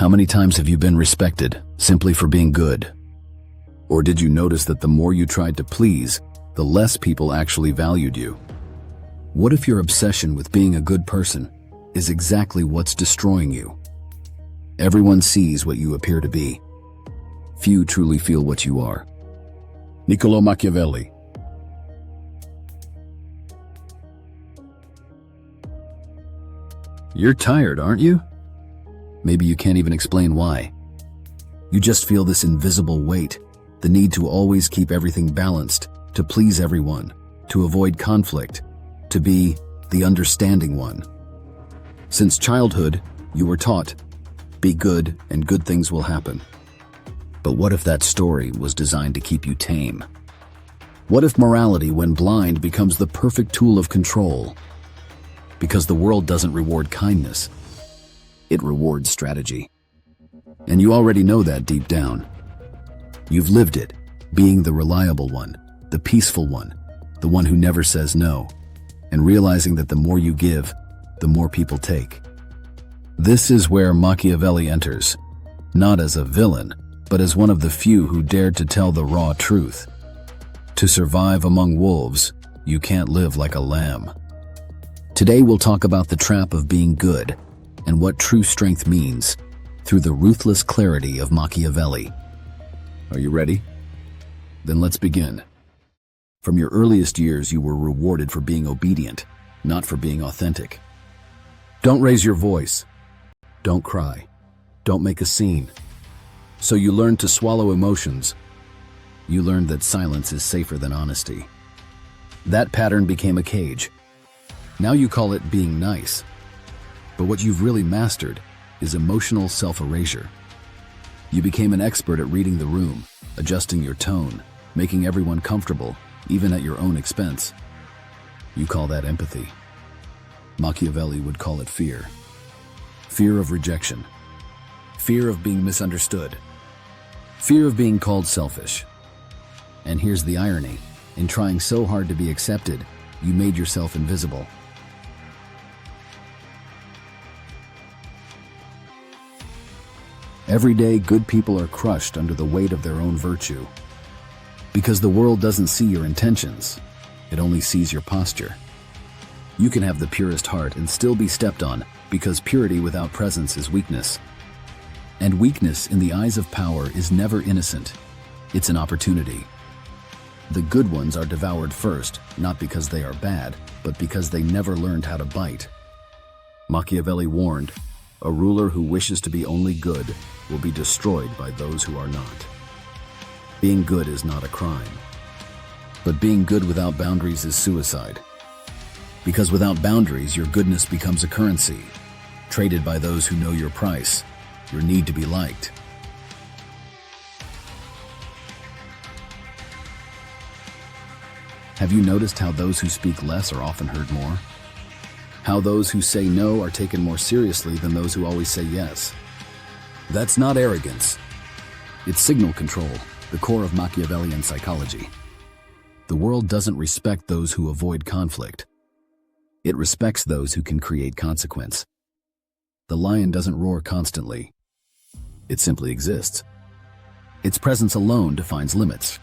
How many times have you been respected simply for being good? Or did you notice that the more you tried to please, the less people actually valued you? What if your obsession with being a good person is exactly what's destroying you? Everyone sees what you appear to be. Few truly feel what you are. Niccolò Machiavelli. You're tired, aren't you? Maybe you can't even explain why. You just feel this invisible weight, the need to always keep everything balanced, to please everyone, to avoid conflict, to be the understanding one. Since childhood, you were taught, be good and good things will happen. But what if that story was designed to keep you tame? What if morality, when blind, becomes the perfect tool of control? Because the world doesn't reward kindness. It rewards strategy. And you already know that deep down. You've lived it, being the reliable one, the peaceful one, the one who never says no, and realizing that the more you give, the more people take. This is where Machiavelli enters, not as a villain, but as one of the few who dared to tell the raw truth. To survive among wolves, you can't live like a lamb. Today we'll talk about the trap of being good and what true strength means through the ruthless clarity of Machiavelli. Are you ready? Then let's begin. From your earliest years, you were rewarded for being obedient, not for being authentic. Don't raise your voice. Don't cry. Don't make a scene. So you learned to swallow emotions. You learned that silence is safer than honesty. That pattern became a cage. Now you call it being nice. But what you've really mastered is emotional self-erasure. You became an expert at reading the room, adjusting your tone, making everyone comfortable, even at your own expense. You call that empathy. Machiavelli would call it fear. Fear of rejection. Fear of being misunderstood. Fear of being called selfish. And here's the irony. In trying so hard to be accepted, you made yourself invisible. Every day, good people are crushed under the weight of their own virtue. Because the world doesn't see your intentions, it only sees your posture. You can have the purest heart and still be stepped on, because purity without presence is weakness. And weakness in the eyes of power is never innocent. It's an opportunity. The good ones are devoured first, not because they are bad, but because they never learned how to bite. Machiavelli warned, a ruler who wishes to be only good will be destroyed by those who are not. Being good is not a crime. But being good without boundaries is suicide. Because without boundaries, your goodness becomes a currency, traded by those who know your price, your need to be liked. Have you noticed how those who speak less are often heard more? How those who say no are taken more seriously than those who always say yes? That's not arrogance. It's signal control, the core of Machiavellian psychology. The world doesn't respect those who avoid conflict. It respects those who can create consequence. The lion doesn't roar constantly. It simply exists. Its presence alone defines limits.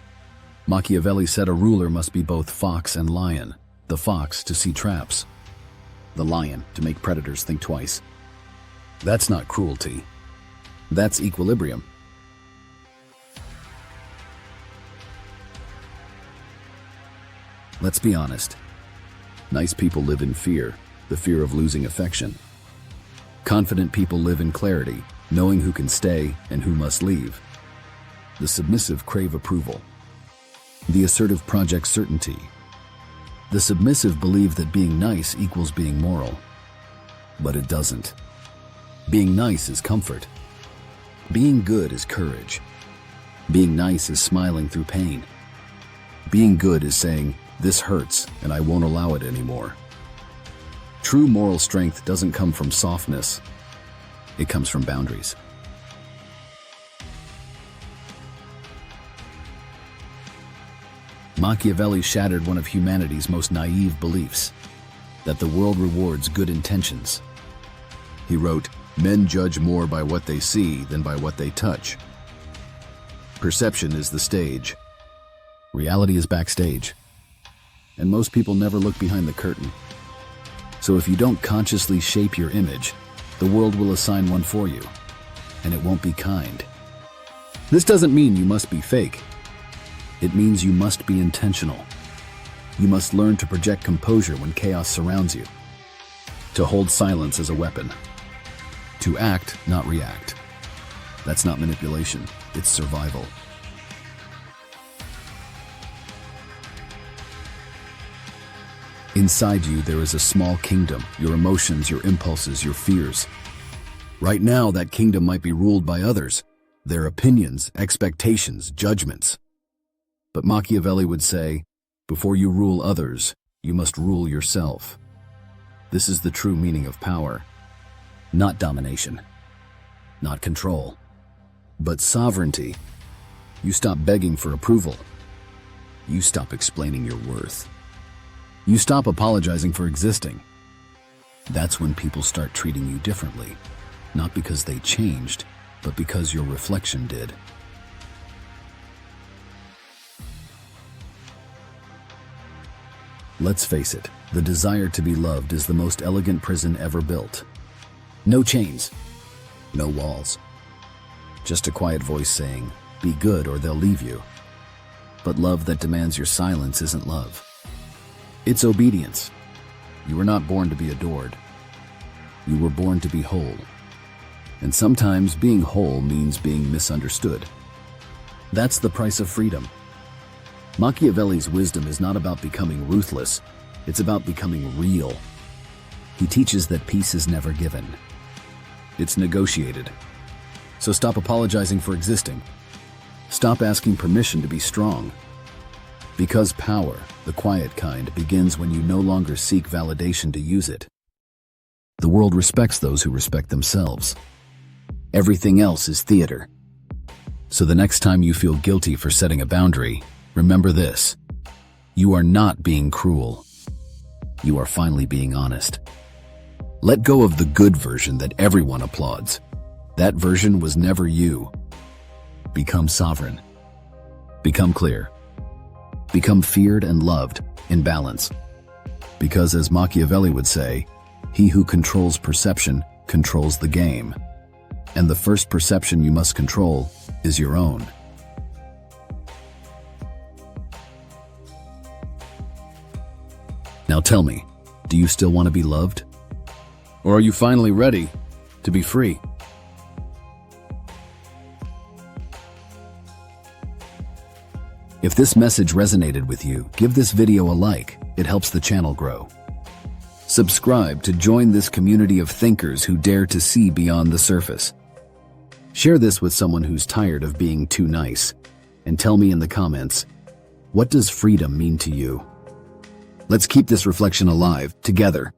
Machiavelli said a ruler must be both fox and lion, the fox to see traps, the lion to make predators think twice. That's not cruelty. That's equilibrium. Let's be honest. Nice people live in fear, the fear of losing affection. Confident people live in clarity, knowing who can stay and who must leave. The submissive crave approval. The assertive project certainty. The submissive believe that being nice equals being moral. But it doesn't. Being nice is comfort. Being good is courage. Being nice is smiling through pain. Being good is saying, this hurts and I won't allow it anymore. True moral strength doesn't come from softness. It comes from boundaries. Machiavelli shattered one of humanity's most naive beliefs, that the world rewards good intentions. He wrote, Men judge more by what they see than by what they touch. Perception is the stage. Reality is backstage. And most people never look behind the curtain. So if you don't consciously shape your image, the world will assign one for you, and it won't be kind. This doesn't mean you must be fake. It means you must be intentional. You must learn to project composure when chaos surrounds you, to hold silence as a weapon, to act, not react. That's not manipulation, it's survival. Inside you, there is a small kingdom, your emotions, your impulses, your fears. Right now, that kingdom might be ruled by others, their opinions, expectations, judgments. But Machiavelli would say, before you rule others, you must rule yourself. This is the true meaning of power. Not domination, not control, but sovereignty. You stop begging for approval. You stop explaining your worth. You stop apologizing for existing. That's when people start treating you differently, not because they changed, but because your reflection did. Let's face it, the desire to be loved is the most elegant prison ever built. No chains, no walls. Just a quiet voice saying, be good or they'll leave you. But love that demands your silence isn't love. It's obedience. You were not born to be adored. You were born to be whole. And sometimes being whole means being misunderstood. That's the price of freedom. Machiavelli's wisdom is not about becoming ruthless, it's about becoming real. He teaches that peace is never given. It's negotiated. So stop apologizing for existing. Stop asking permission to be strong. Because power, the quiet kind, begins when you no longer seek validation to use it. The world respects those who respect themselves. Everything else is theater. So the next time you feel guilty for setting a boundary, remember this. You are not being cruel. You are finally being honest. Let go of the good version that everyone applauds. That version was never you. Become sovereign. Become clear. Become feared and loved, in balance. Because as Machiavelli would say, he who controls perception controls the game. And the first perception you must control is your own. Now tell me, do you still want to be loved? Or are you finally ready to be free? If this message resonated with you, give this video a like. It helps the channel grow. Subscribe to join this community of thinkers who dare to see beyond the surface. Share this with someone who's tired of being too nice. And tell me in the comments, what does freedom mean to you? Let's keep this reflection alive, together.